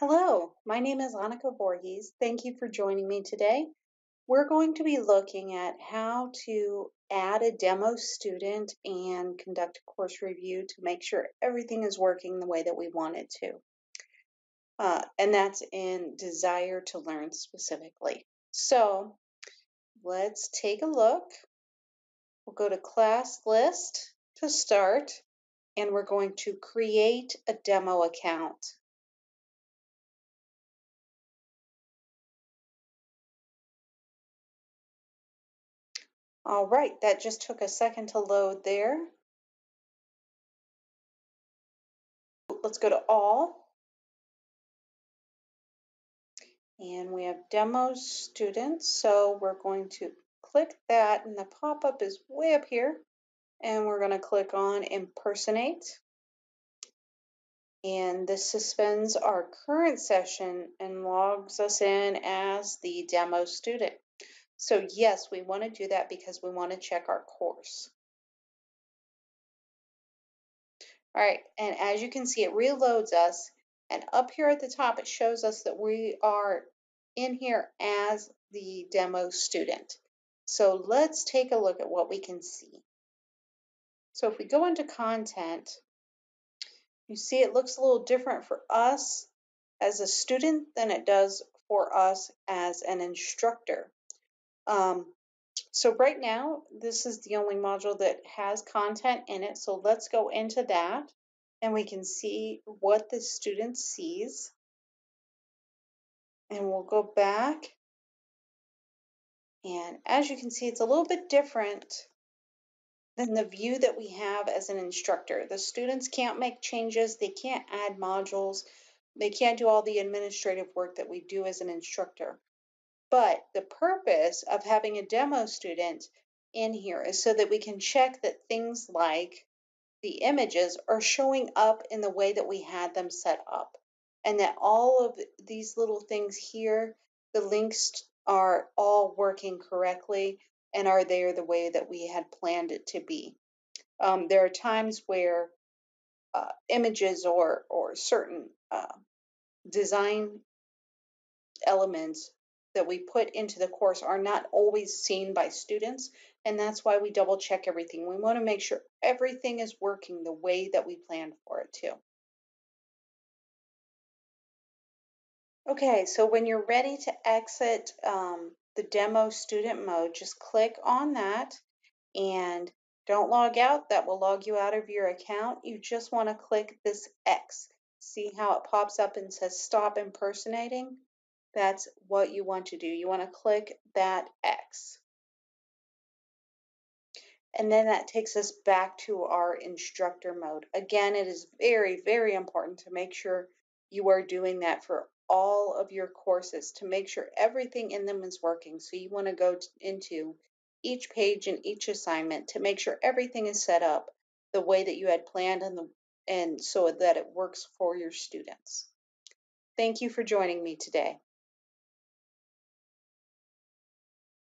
Hello, my name is Annika Voorhees. Thank you for joining me today. We're going to be looking at how to add a demo student and conduct a course review to make sure everything is working the way that we want it to. And that's in Desire to Learn specifically. So let's take a look. We'll go to Class List to start, and we're going to create a demo account. All right, that just took a second to load there. Let's go to All. And we have demo students. So we're going to click that, and the pop-up is way up here. And we're going to click on Impersonate. And this suspends our current session and logs us in as the demo student. So yes, we want to do that because we want to check our course. All right, and as you can see, it reloads us, and up here at the top, it shows us that we are in here as the demo student. So let's take a look at what we can see. So if we go into content, you see it looks a little different for us as a student than it does for us as an instructor. So right now, this is the only module that has content in it. So let's go into that, and we can see what the student sees. And we'll go back. And as you can see, it's a little bit different than the view that we have as an instructor. The students can't make changes. They can't add modules. They can't do all the administrative work that we do as an instructor. But the purpose of having a demo student in here is so that we can check that things like the images are showing up in the way that we had them set up, and that all of these little things here, the links are all working correctly and are there the way that we had planned it to be. There are times where images or certain design elements that we put into the course are not always seen by students, and that's why we double check everything. We want to make sure everything is working the way that we planned for it to. Okay, so when you're ready to exit the demo student mode, just click on that and don't log out. That will log you out of your account. You just want to click this X. See how it pops up and says stop impersonating? That's what you want to do. You want to click that X. And then that takes us back to our instructor mode. Again, it is very, very important to make sure you are doing that for all of your courses to make sure everything in them is working. So you want to go into each page and each assignment to make sure everything is set up the way that you had planned and so that it works for your students. Thank you for joining me today.